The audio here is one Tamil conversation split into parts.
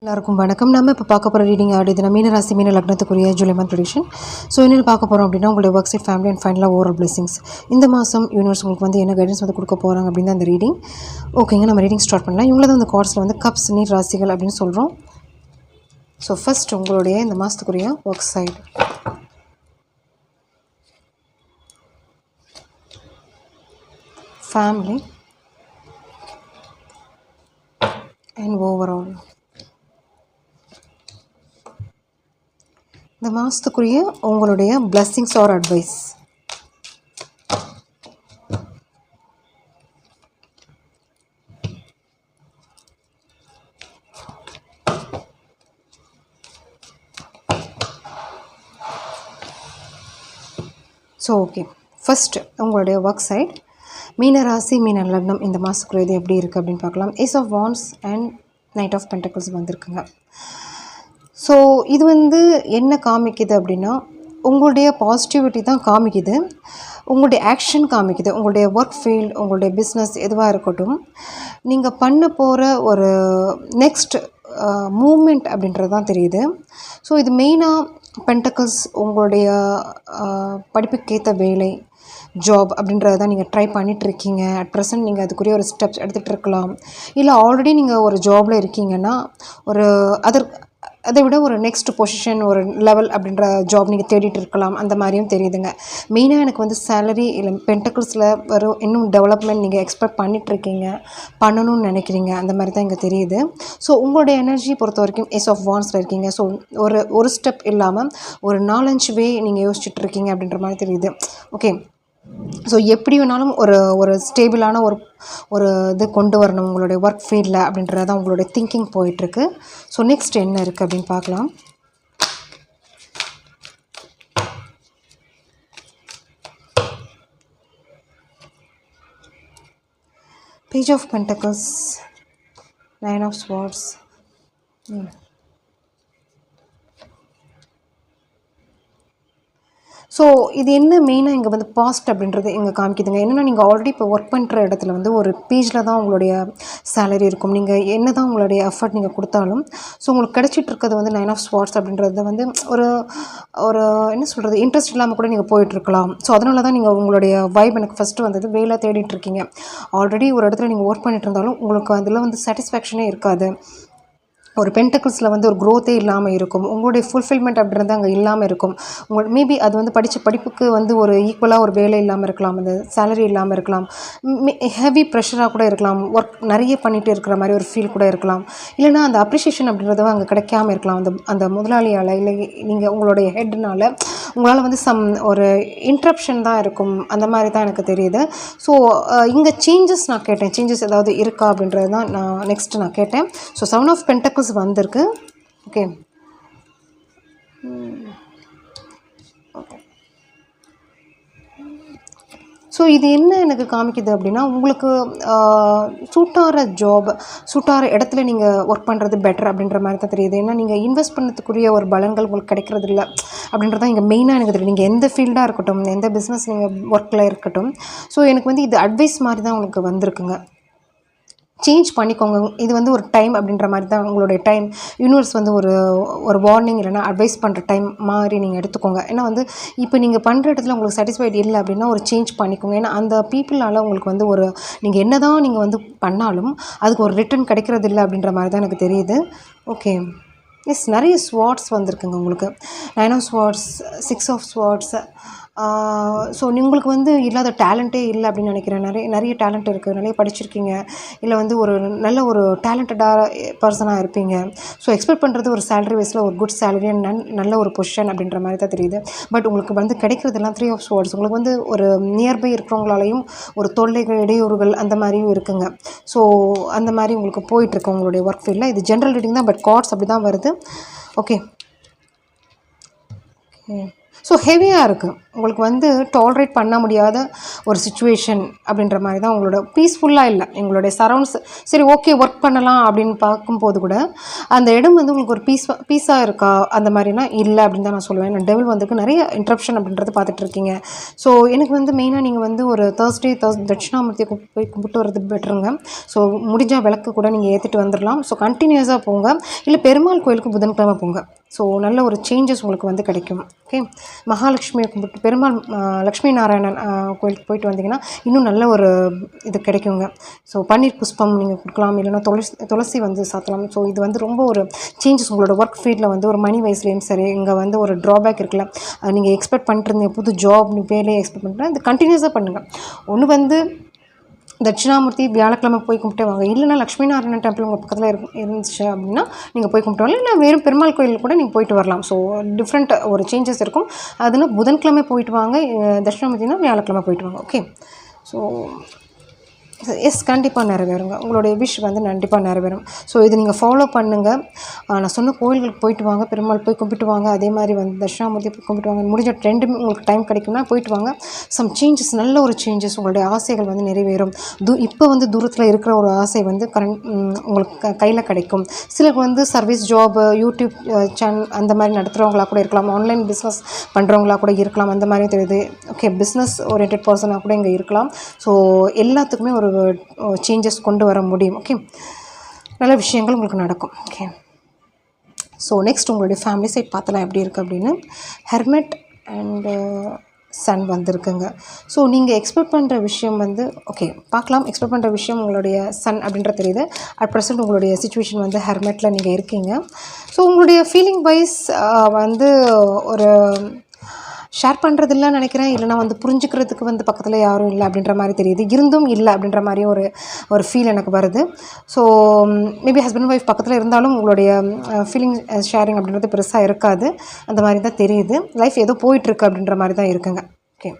எல்லாருக்கும் வணக்கம். நம்ம இப்போ பார்க்க போகிற ரீடிங் ஆடிது மீன ராசி மீன லக்னத்துக்குரிய ஜூலை மந்த் ப்ரெடிக்ஷன். ஸோ என்ன பார்க்க போகிறோம் அப்படின்னா உங்களுடைய ஒர்க் சைட், ஃபேமிலி அண்ட் ஃபைனலாக ஓவரால் பிளெஸிங்ஸ். இந்த மாதம் யூனிவர்ஸ் உங்களுக்கு வந்து என்ன கைடன்ஸ் வந்து கொடுக்க போகிறாங்க அப்படின்னு அந்த ரீடிங். ஓகேங்க, நம்ம ரீடிங் ஸ்டார்ட் பண்ணலாம். இவங்கள தான் அந்த கார்ட்ஸில் வந்து கப்ஸ், நீர் ராசிகள் அப்படின்னு சொல்கிறோம். ஸோ ஃபர்ஸ்ட் உங்களுடைய இந்த மாதத்துக்குரிய work side, family and overall. இந்த மாதத்துக்குரிய உங்களுடைய blessings or advice. So okay, first உங்களுடைய ஒர்க் சைட் மீன ராசி மீன லக்னம் இந்த மாதத்துக்குரியது எப்படி இருக்குது அப்படின்னு பார்க்கலாம். Ace of wands and knight of pentacles வந்திருக்குங்க. ஸோ இது வந்து என்ன காமிக்குது அப்படின்னா உங்களுடைய பாசிட்டிவிட்டி தான் காமிக்குது, உங்களுடைய ஆக்ஷன் காமிக்குது. உங்களுடைய ஒர்க் ஃபீல்ட், உங்களுடைய பிஸ்னஸ் எதுவாக இருக்கட்டும், நீங்கள் பண்ண போகிற ஒரு நெக்ஸ்ட் மூமெண்ட் அப்படின்றது தான் தெரியுது. ஸோ இது மெயினாக பென்டக்கிள்ஸ் உங்களுடைய படிப்புக்கேற்ற வேலை, ஜாப் அப்படின்றத தான் நீங்கள் ட்ரை பண்ணிகிட்ருக்கீங்க. அட் ப்ரெசன்ட் நீங்கள் அதுக்குரிய ஒரு ஸ்டெப்ஸ் எடுத்துகிட்டு இருக்கலாம். இல்லை ஆல்ரெடி நீங்கள் ஒரு ஜாபில் இருக்கீங்கன்னா ஒரு அதை விட ஒரு நெக்ஸ்ட் பொசிஷன், ஒரு லெவல் அப்படின்ற ஜாப் நீங்கள் தேடிட்டு இருக்கலாம். அந்த மாதிரியும் தெரியுதுங்க. மெயினாக எனக்கு வந்து சேலரி இல்லை பென்டக்கிள்ஸில் வரும் இன்னும் டெவலப்மெண்ட் நீங்கள் எக்ஸ்பெக்ட் பண்ணிகிட்ருக்கீங்க, பண்ணணும்னு நினைக்கிறீங்க. அந்த மாதிரி தான் இங்கே தெரியுது. ஸோ உங்களுடைய எனர்ஜி பொறுத்த வரைக்கும் ஏஸ் ஆஃப் வான்ஸில் இருக்கீங்க. ஸோ ஒரு ஸ்டெப் இல்லாமல் ஒரு 4-5 வே நீங்கள் யோசிச்சுட்டு இருக்கீங்க அப்படின்ற மாதிரி தெரியுது. ஓகே, ஸோ எப்படி வேணாலும் ஒரு ஸ்டேபிளான ஒரு இது கொண்டு வரணும் உங்களுடைய ஒர்க் ஃபீல்டில் அப்படின்றது தான் உங்களுடைய திங்கிங் போயிட்டுருக்கு. ஸோ நெக்ஸ்ட் என்ன இருக்குது அப்படின்னு பார்க்கலாம். Page of pentacles, 9 of swords. So இது என்ன மெயினாக இங்கே வந்து பாஸ்ட் அப்படின்றது இங்கே காமிக்குதுங்க. என்னென்னா நீங்கள் ஆல்ரெடி இப்போ ஒர்க் பண்ணுற இடத்துல வந்து ஒரு பேஜில் தான் உங்களுடைய சேலரி இருக்கும். நீங்கள் என்ன தான் உங்களுடைய எஃபர்ட் நீங்கள் கொடுத்தாலும் ஸோ உங்களுக்கு கிடச்சிட்டு இருக்கிறது வந்து 9 ஆஃப் ஸ்வார்ட்ஸ் அப்படின்றது வந்து ஒரு என்ன சொல்கிறது, இன்ட்ரெஸ்ட் இல்லாமல் கூட நீங்கள் போயிட்டுருக்கலாம். ஸோ அதனால தான் நீங்கள் உங்களுடைய வைப் எனக்கு ஃபஸ்ட்டு வந்தது வேலை தேடிட்டுருக்கீங்க. ஆல்ரெடி ஒரு இடத்துல நீங்கள் ஒர்க் பண்ணிட்டு இருந்தாலும் உங்களுக்கு அதில் வந்து சாட்டிஸ்ஃபேக்ஷனே இருக்காது. ஒரு பென்டக்கிள்ஸில் வந்து ஒரு க்ரோத்தே இல்லாமல் இருக்கும். உங்களுடைய ஃபுல்ஃபில்மெண்ட் அப்படின்றது அங்கே இல்லாமல் இருக்கும். மேபி அது வந்து படித்த படிப்புக்கு வந்து ஒரு ஈக்குவலாக ஒரு வேலை இல்லாமல் இருக்கலாம், அந்த சேலரி இல்லாமல் இருக்கலாம், ஹெவி ப்ரெஷராக கூட இருக்கலாம், ஒர்க் நிறைய பண்ணிகிட்டு இருக்கிற மாதிரி ஒரு ஃபீல் கூட இருக்கலாம். இல்லைனா அந்த அப்ரிஷியேஷன் அப்படின்றது அங்கே கிடைக்காமல் இருக்கலாம். அந்த முதலாளியால் இல்லை நீங்கள் உங்களுடைய ஹெட்னால் உங்களால் வந்து ஒரு இன்ட்ரப்ஷன் தான் இருக்கும். அந்த மாதிரி தான் எனக்கு தெரியுது. ஸோ இங்கே சேஞ்சஸ் நான் கேட்டேன், சேஞ்சஸ் ஏதாவது இருக்கா அப்படின்றது தான் நெக்ஸ்ட்டு நான் கேட்டேன். ஸோ 7 ஆஃப் பென்டக்கிள்ஸ் வந்திருக்கு. ஓகே, ஸோ இது என்ன எனக்கு காமிக்குது அப்படின்னா உங்களுக்கு சூட்டாகிற ஜாப், சூட்டாகிற இடத்துல நீங்கள் ஒர்க் பண்ணுறது பெட்டர் அப்படின்ற மாதிரி தான் தெரியுது. ஏன்னா நீங்கள் இன்வெஸ்ட் பண்ணதுக்குரிய ஒரு பலன்கள் உங்களுக்கு கிடைக்கிறது இல்லை அப்படின்றது தான் இங்கே மெயினாக எனக்கு தெரியும். நீங்கள் எந்த ஃபீல்டாக இருக்கட்டும், எந்த பிஸ்னஸ் நீங்கள் ஒர்க்கில் இருக்கட்டும், ஸோ எனக்கு வந்து இது அட்வைஸ் மாதிரி தான் உங்களுக்கு வந்திருக்குங்க. சேஞ்ச் பண்ணிக்கோங்க. இது வந்து ஒரு டைம் அப்படின்ற மாதிரி தான் உங்களுடைய டைம். யூனிவர்ஸ் வந்து ஒரு வார்னிங் இல்லைனா அட்வைஸ் பண்ணுற டைம் மாதிரி நீங்கள் எடுத்துக்கோங்க. ஏன்னா வந்து இப்போ நீங்கள் பண்ணுற இடத்துல உங்களுக்கு சாட்டிஸ்ஃபைட் இல்லை அப்படின்னா ஒரு சேஞ்ச் பண்ணிக்கோங்க. ஏன்னா அந்த பீப்புளால் உங்களுக்கு வந்து நீங்கள் என்ன தான் நீங்கள் வந்து பண்ணாலும் அதுக்கு ஒரு ரிட்டர்ன் கிடைக்கிறது இல்லை அப்படின்ற மாதிரி தான் எனக்கு தெரியுது. ஓகே, எஸ், நிறைய ஸ்வார்ட்ஸ் வந்திருக்குங்க உங்களுக்கு. 9 of swords, 6 of swords. So உங்களுக்கு வந்து இல்லாத டேலண்ட்டே இல்லை அப்படின்னு நினைக்கிறேன். நிறைய டேலண்ட் இருக்குது, நிறைய படிச்சிருக்கீங்க, இல்லை வந்து ஒரு நல்ல ஒரு டேலண்டடாக பர்சனாக இருப்பீங்க. ஸோ எக்ஸ்பெக்ட் பண்ணுறது ஒரு சேலரி வைஸில் ஒரு குட் சேலரி அண்ட் நல்ல ஒரு பொசிஷன் அப்படின்ற மாதிரி தான் தெரியுது. பட் உங்களுக்கு வந்து கிடைக்கிறதுலாம் 3 ஆஃப் ஸ்வார்ட்ஸ். உங்களுக்கு வந்து ஒரு நியர்பை இருக்கிறவங்களாலையும் ஒரு தொல்லைகள், இடையூறுகள் அந்த மாதிரியும் இருக்குங்க. ஸோ அந்த மாதிரி உங்களுக்கு போயிட்டுருக்கு உங்களுடைய ஒர்க் ஃபீல்டில். இது ஜென்ரல் ரீடிங் தான், பட் கார்ட்ஸ் அப்படி தான் வருது. ஓகே, ஸோ ஹெவியாக இருக்குது. உங்களுக்கு வந்து டாலரேட் பண்ண முடியாத ஒரு சிச்சுவேஷன் அப்படின்ற மாதிரி தான் உங்களோட பீஸ்ஃபுல்லாக இல்லை எங்களுடைய சரௌண்ட்ஸ். சரி ஓகே ஒர்க் பண்ணலாம் அப்படின்னு பார்க்கும்போது கூட அந்த இடம் வந்து உங்களுக்கு ஒரு பீஸாக இருக்கா அந்த மாதிரினா இல்லை அப்படின்னு தான் நான் சொல்லுவேன். நான் டெவில் வந்துக்கு நிறைய இன்ட்ரப்ஷன் அப்படின்றது பார்த்துட்ருக்கீங்க. ஸோ எனக்கு வந்து மெயினாக நீங்கள் வந்து ஒரு தேர்ஸ்டே தட்சிணாமூர்த்தியை போய் கும்பிட்டு வர்றது பெட்டருங்க. ஸோ முடிஞ்சால் விளக்கு கூட நீங்கள் ஏற்றிட்டு வந்துடலாம். ஸோ கண்டினியூஸாக போங்க, இல்லை பெருமாள் கோயிலுக்கு புதன்கிழமை போங்க. ஸோ நல்ல ஒரு சேஞ்சஸ் உங்களுக்கு வந்து கிடைக்கும். ஓகே, மகாலட்சுமியை கும்பிட்டு பெருமாள் லக்ஷ்மி நாராயணன் கோயிலுக்கு போயிட்டு வந்தீங்கன்னா இன்னும் நல்ல ஒரு இது கிடைக்குங்க. ஸோ பன்னீர் புஷ்பம் நீங்கள் கொடுக்கலாம், இல்லைன்னா துளசி வந்து சாத்தலாம். ஸோ இது வந்து ரொம்ப ஒரு சேஞ்சஸ் உங்களோட ஒர்க் ஃபீல்டில் வந்து ஒரு மணி வைஸ்லேயும் சரி. இங்கே வந்து ஒரு ட்ராபேக் இருக்குல்ல, நீங்கள் எக்ஸ்பெக்ட் பண்ணிட்டுருந்தீங்க புது ஜாப் பேர்லேயே எக்ஸ்பெக்ட் பண்ணுறேன், இது கண்டினியூஸாக பண்ணுங்கள். ஒன்று வந்து தட்சிணாமூர்த்தி வியாழக்கிழமை போய் கும்பிட்டே வாங்க, இல்லைனா லக்ஷ்மி நாராயணன் டெம்பிள் உங்கள் பக்கத்தில் இருந்துச்சு அப்படின்னா நீங்கள் போய் கும்பிட்டு வரலாம், இல்லை வெறும் பெருமாள் கோயில் கூட நீங்கள் போயிட்டு வரலாம். ஸோ டிஃப்ரெண்ட் ஒரு சேஞ்சஸ் இருக்கும். அதுனா புதன்கிழமை போயிட்டு வாங்க, தட்சிணாமூர்த்தினா வியாழக்கிழமை போயிட்டு வாங்க. ஓகே, ஸோ எஸ் கண்டிப்பாக நிறைவேறுங்க, உங்களுடைய விஷ் வந்து கண்டிப்பாக நிறைவேறும். ஸோ இது நீங்கள் ஃபாலோ பண்ணுங்கள். நான் சொன்ன கோயில்களுக்கு போயிட்டு வாங்க, பெருமாள் போய் கும்பிட்டு வாங்க, அதே மாதிரி வந்து தட்சிணாமூர்த்தி போய் கும்பிட்டு வாங்க. முடிஞ்ச ரெண்டுமே உங்களுக்கு டைம் கிடைக்கும்னா போயிட்டு வாங்க. சம் சேஞ்சஸ், நல்ல ஒரு சேஞ்சஸ், உங்களுடைய ஆசைகள் வந்து நிறைவேறும். இப்போ வந்து தூரத்தில் இருக்கிற ஒரு ஆசை வந்து உங்களுக்கு கையில் கிடைக்கும். சிலருக்கு வந்து சர்வீஸ் ஜாப், யூடியூப் சேனல் அந்த மாதிரி நடத்துகிறவங்களா கூட இருக்கலாம், ஆன்லைன் பிஸ்னஸ் பண்ணுறவங்களா கூட இருக்கலாம், அந்த மாதிரி தெரியுது. ஓகே, பிஸ்னஸ் ஓரியன்ட் பர்சனாக கூட இங்கே இருக்கலாம். ஸோ எல்லாத்துக்குமே ஒரு சேஞ்சஸ் கொண்டு வர முடியும். ஓகே, நல்ல விஷயங்கள் உங்களுக்கு நடக்கும். ஓகே, ஸோ நெக்ஸ்ட் உங்களுடைய ஃபேமிலி சைட் பார்த்தலாம் எப்படி இருக்குது அப்படின்னு. ஹெர்மெட் அண்டு சன் வந்திருக்குங்க. ஸோ நீங்கள் எக்ஸ்பெக்ட் பண்ணுற விஷயம் வந்து ஓகே பார்க்கலாம். எக்ஸ்பெக்ட் பண்ணுற விஷயம் உங்களுடைய சன் அப்படின்ற தெரியுது. அட் ப்ரெசென்ட் உங்களுடைய சிச்சுவேஷன் வந்து ஹெர்மெட்டில் நீங்கள் இருக்கீங்க. ஸோ உங்களுடைய ஃபீலிங் வைஸ் வந்து ஒரு ஷேர் பண்ணுறதில்லன்னு நினைக்கிறேன், இல்லைனா வந்து புரிஞ்சுக்கிறதுக்கு வந்து பக்கத்தில் யாரும் இல்லை அப்படின்ற மாதிரி தெரியுது. இருந்தும் இல்லை அப்படின்ற மாதிரி ஒரு ஃபீல் எனக்கு வருது. ஸோ மேபி ஹஸ்பண்ட் ஒய்ஃப் பக்கத்தில் இருந்தாலும் உங்களுடைய ஃபீலிங் ஷேரிங் அப்படின்றது பெருசாக இருக்காது, அந்த மாதிரி தான் தெரியுது. லைஃப் ஏதோ போயிட்டுருக்கு அப்படின்ற மாதிரி தான் இருக்குங்க. ஓகே,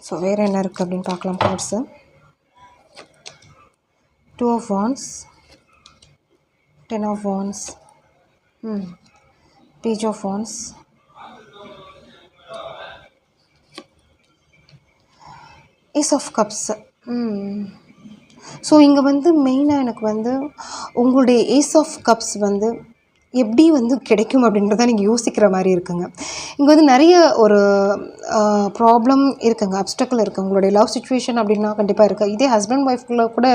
ஸோ வேறு என்ன இருக்குது அப்படின்னு பார்க்கலாம். Cards 2 of Wands, 10 of Wands, Page of Wands, Ace of Cups. So இங்கே வந்து மெயினாக எனக்கு வந்து உங்களுடைய ஏஸ் ஆஃப் கப்ஸ் வந்து எப்படி வந்து கிடைக்கும் அப்படின்றத நீங்கள் யோசிக்கிற மாதிரி இருக்குங்க. இங்கே வந்து நிறைய ஒரு ப்ராப்ளம் இருக்குங்க, அப்டக்கிள் இருக்குது. உங்களுடைய லவ் சிச்சுவேஷன் அப்படின்னா கண்டிப்பாக இருக்குது. இதே ஹஸ்பண்ட் ஒய்ஃப்குள்ளே கூட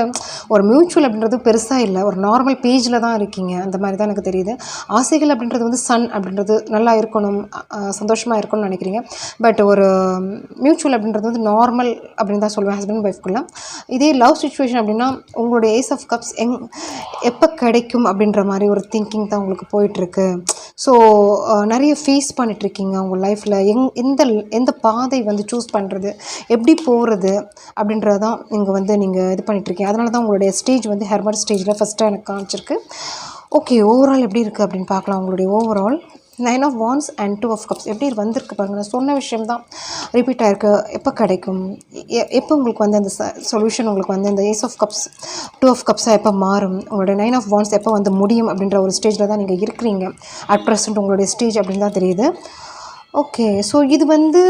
ஒரு மியூச்சுவல் அப்படின்றது பெருசாக இல்லை, ஒரு நார்மல் பேஜில் தான் இருக்கீங்க, அந்த மாதிரி தான் எனக்கு தெரியுது. ஆசைகள் அப்படின்றது வந்து சன் அப்படின்றது நல்லா இருக்கணும், சந்தோஷமாக இருக்கணும்னு நினைக்கிறீங்க. பட் ஒரு மியூச்சுவல் அப்படின்றது வந்து நார்மல் அப்படின்னு தான் சொல்லுவேன் ஹஸ்பண்ட் ஒய்ஃப்குள்ளே. இதே லவ் சிச்சுவேஷன் அப்படின்னா உங்களுடைய ஏஸ் ஆஃப் கப்ஸ் எப்போ கிடைக்கும் அப்படின்ற மாதிரி ஒரு திங்கிங் தான் உங்களுக்கு போயிட்டுருக்கு. ஸோ நிறைய ஃபேஸ் பண்ணிகிட்ருக்கீங்க உங்கள் லைஃப்பில். எந்த பாதை வந்து சூஸ் பண்ணுறது, எப்படி போகிறது அப்படின்றது தான் இங்கே வந்து நீங்கள் இது பண்ணிகிட்ருக்கீங்க. அதனால தான் உங்களுடைய ஸ்டேஜ் வந்து ஹெர்மெட் ஸ்டேஜில் ஃபஸ்ட்டாக எனக்கு காமிச்சிருக்கு. ஓகே, ஓவரால் எப்படி இருக்குது அப்படின்னு பார்க்கலாம். உங்களுடைய overall 9 of Wands and 2 of Cups எப்படி வந்திருக்கு பாருங்கள். நான் சொன்ன விஷயம் தான் ரிப்பீட் ஆகிருக்கு. எப்போ கிடைக்கும், எப்போ உங்களுக்கு வந்து அந்த சொல்யூஷன் உங்களுக்கு வந்து இந்த ஏஸ் ஆஃப் கப்ஸ் 2 of Cupஸாக எப்போ மாறும், உங்களுடைய 9 of Wands எப்போ வந்து முடியும் அப்படின்ற ஒரு ஸ்டேஜில் தான் நீங்கள் இருக்கிறீங்க. அட் ப்ரெசென்ட் உங்களுடைய ஸ்டேஜ் அப்படின்னு தான் தெரியுது. ஓகே, ஸோ இது வந்து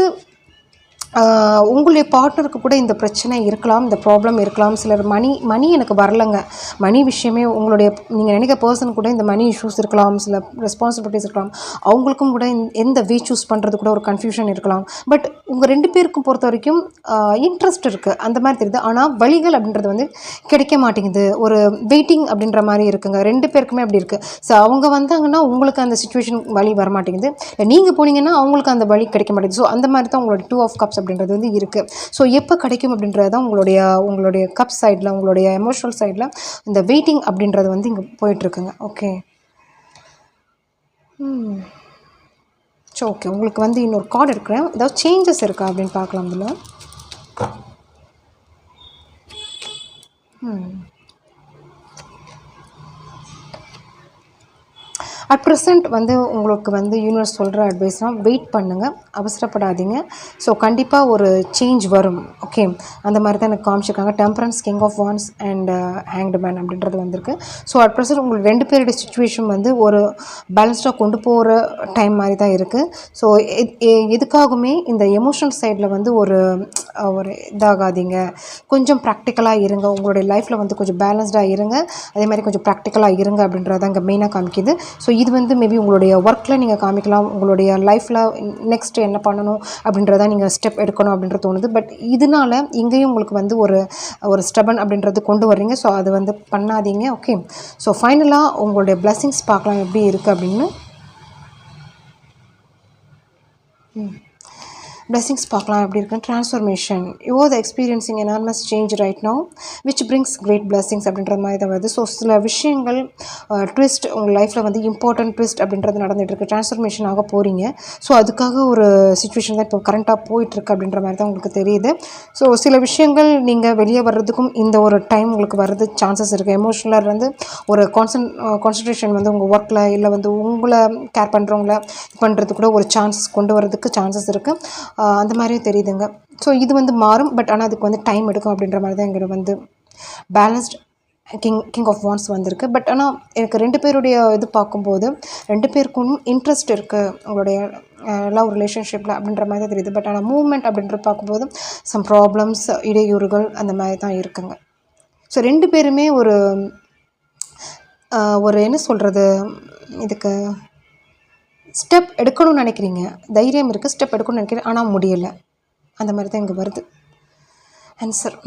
உங்களுடைய பார்ட்னருக்கு கூட இந்த பிரச்சனை இருக்கலாம், இந்த ப்ராப்ளம் இருக்கலாம். சிலர் மணி எனக்கு வரலைங்க, மணி விஷயமே உங்களுடைய நீங்கள் நினைக்கிற பர்சன் கூட இந்த மணி இஷ்யூஸ் இருக்கலாம், சில ரெஸ்பான்சிபிலிட்டிஸ் இருக்கலாம். அவங்களுக்கும் கூட எந்த வே சூஸ் பண்ணுறது கூட ஒரு கன்ஃபியூஷன் இருக்கலாம். பட் உங்கள் 2 பேருக்கும் பொறுத்த வரைக்கும் இன்ட்ரெஸ்ட் இருக்குது அந்த மாதிரி தெரியுது. ஆனால் வழிகள் அப்படின்றது வந்து கிடைக்க மாட்டேங்குது, ஒரு வெயிட்டிங் அப்படின்ற மாதிரி இருக்குங்க. 2 பேருக்குமே அப்படி இருக்குது. ஸோ அவங்க வந்தாங்கன்னா உங்களுக்கு அந்த சிச்சுவேஷன் வழி வரமாட்டேங்குது, நீங்கள் போனீங்கன்னா அவங்களுக்கு அந்த வழி கிடைக்க மாட்டேங்குது. ஸோ அந்த மாதிரி தான் உங்களோட 2 of Cups அப்படின்றது வந்து இருக்குது. ஸோ எப்போ கிடைக்கும் அப்படின்றது தான் உங்களுடைய கப் சைடில், உங்களுடைய எமோஷனல் சைடில் இந்த வெயிட்டிங் அப்படின்றது வந்து இங்கே போயிட்டுருக்குங்க. ஓகே, ஸோ ஓகே, உங்களுக்கு வந்து இன்னொரு கார்டு எடுக்கிறேன். ஏதாவது சேஞ்சஸ் இருக்கா அப்படின்னு பார்க்கலாம். இதில் அட் ப்ரெசென்ட் வந்து உங்களுக்கு வந்து யூனிவர்ஸ் சொல்கிற அட்வைஸ்னால் வெயிட் பண்ணுங்கள், அவசரப்படாதீங்க. ஸோ கண்டிப்பாக ஒரு சேஞ்ச் வரும். ஓகே, அந்த மாதிரி தான் எனக்கு காமிச்சிருக்காங்க. Temperance, king of wands and hanged man அப்படின்றது வந்திருக்கு. ஸோ அட் ப்ரெசென்ட் உங்களுக்கு 2 பேருடைய சுச்சுவேஷன் வந்து ஒரு பேலன்ஸ்டாக கொண்டு போகிற டைம் மாதிரி தான் இருக்குது. ஸோ எதுக்காகவுமே இந்த எமோஷனல் சைடில் வந்து ஒரு ஒரு இதாகாதீங்க, கொஞ்சம் ப்ராக்டிக்கலாக இருங்க. உங்களுடைய லைஃப்பில் வந்து கொஞ்சம் பேலன்ஸ்டாக இருங்க, அதே மாதிரி கொஞ்சம் ப்ராக்டிக்கலாக இருங்க அப்படின்றத இங்கே மெயினாக காமிக்குது. ஸோ இது வந்து மேபி உங்களுடைய ஒர்க்கில் நீங்கள் காமிக்கலாம், உங்களுடைய லைஃப்பில் நெக்ஸ்ட்டு என்ன பண்ணணும் அப்படின்றத நீங்கள் ஸ்டெப் எடுக்கணும் அப்படின்றது தோணுது. பட் இதனால இங்கேயும் உங்களுக்கு வந்து ஒரு ஒரு ஸ்டெபன் அப்படின்றது கொண்டு வர்றீங்க. ஸோ அது வந்து பண்ணாதீங்க. ஓகே, ஸோ ஃபைனலாக உங்களுடைய பிளெஸிங்ஸ் பார்க்கலாம் எப்படி இருக்குது அப்படின்னு. blessings பார்க்கலாம் எப்படி இருக்குன்னு. Transformation, you are the experiencing enormous change right now which brings great blessings அப்படின்ற மாதிரி தான் வருது. ஸோ சில விஷயங்கள் ட்விஸ்ட் உங்கள் லைஃப்பில் வந்து இம்பார்ட்டன்ட் ட்விஸ்ட் அப்படின்றது நடந்துகிட்ருக்கு. ட்ரான்ஸ்ஃபர்மேஷன் ஆக போகிறீங்க. ஸோ அதுக்காக ஒரு சுச்சுவேஷன் தான் இப்போ கரண்ட்டாக போயிட்டுருக்கு அப்படின்ற மாதிரி தான் உங்களுக்கு தெரியுது. ஸோ சில விஷயங்கள் நீங்கள் வெளியே வர்றதுக்கும் இந்த ஒரு டைம் உங்களுக்கு வர்றது சான்சஸ் இருக்குது. எமோஷனலாக வந்து ஒரு கான்சன்ட்ரேஷன் வந்து உங்கள் ஒர்க்கில் இல்லை வந்து உங்களை கேர் பண்ணுறவங்கள இது பண்ணுறது கூட ஒரு சான்சஸ் கொண்டு வரதுக்கு சான்சஸ் இருக்குது. அந்த மாதிரியும் தெரியுதுங்க. ஸோ இது வந்து மாறும், பட் ஆனால் அதுக்கு வந்து டைம் எடுக்கும் அப்படின்ற மாதிரி தான் எங்களுக்கு வந்து பேலன்ஸ்ட் கிங் ஆஃப் வான்ஸ் வந்திருக்கு. பட் ஆனால் எனக்கு 2 பேருடைய இது பார்க்கும்போது 2 பேருக்கும் இன்ட்ரெஸ்ட் இருக்குது உங்களுடைய லவ் ரிலேஷன்ஷிப்பில் அப்படின்ற மாதிரி தான் தெரியுது. பட் ஆனால் மூவ்மெண்ட் அப்படின்றது பார்க்கும்போது சம் ப்ராப்ளம்ஸ், இடையூறுகள் அந்த மாதிரி தான் இருக்குங்க. ஸோ 2 பேருமே ஒரு என்ன சொல்கிறது, இதுக்கு ஸ்டெப் எடுக்கணும்னு நினைக்கிறீங்க, தைரியம் இருக்குது, ஸ்டெப் எடுக்கணும்னு நினைக்கிறேன், ஆனால் முடியலை. அந்த மாதிரி தான் இங்கே வருது ஆன்சர்.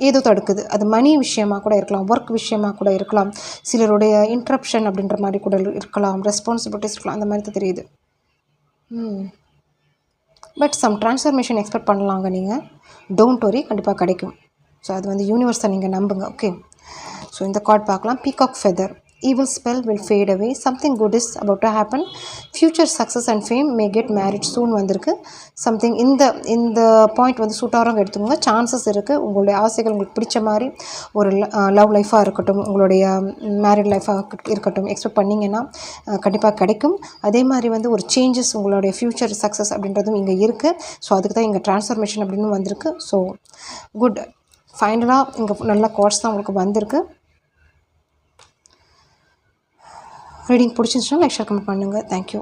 ஏதோ தடுக்குது. அது மணி விஷயமாக கூட இருக்கலாம், ஒர்க் விஷயமாக கூட இருக்கலாம், சிலருடைய இன்ட்ரப்ஷன் அப்படின்ற மாதிரி கூட இருக்கலாம், ரெஸ்பான்சிபிலிட்டிஸ் இருக்கலாம். அந்த மாதிரி தான் தெரியுது. பட் சம் ட்ரான்ஸ்ஃபர்மேஷன் எக்ஸ்பெக்ட் பண்ணலாங்க நீங்கள். டோன்ட் வரி, கண்டிப்பாக கிடைக்கும். ஸோ அது வந்து யூனிவர்ஸை நீங்கள் நம்புங்க. ஓகே, ஸோ இந்த கார்ட் பார்க்கலாம். Peacock feather, evil spell will fade away, something good is about to happen, future success and fame, may get married soon வந்திருக்கு. சம்திங் இந்த பாயிண்ட் வந்து சூட்டாரங்க எடுத்துக்கோங்க. சான்சஸ் இருக்குது. உங்களுடைய ஆசைகள் உங்களுக்கு பிடிச்ச மாதிரி ஒரு லவ் லைஃபாக இருக்கட்டும், உங்களுடைய மேரிட் லைஃபாக இருக்கட்டும், எக்ஸ்பெக்ட் பண்ணிங்கன்னா கண்டிப்பாக கிடைக்கும். அதே மாதிரி வந்து ஒரு சேஞ்சஸ், உங்களுடைய ஃப்யூச்சர் சக்ஸஸ் அப்படின்றதும் இங்கே இருக்குது. ஸோ அதுக்கு தான் இங்கே ட்ரான்ஸ்ஃபர்மேஷன் அப்படின்னு வந்திருக்கு. So good. ஃபைனலாக இங்கே நல்ல கார்ட்ஸ் தான் உங்களுக்கு வந்திருக்கு. ரீடிங் பிடிச்சிருந்துச்சுன்னா லைக் ஷேர் கமெண்ட் பண்ணுங்கள். தேங்க்யூ.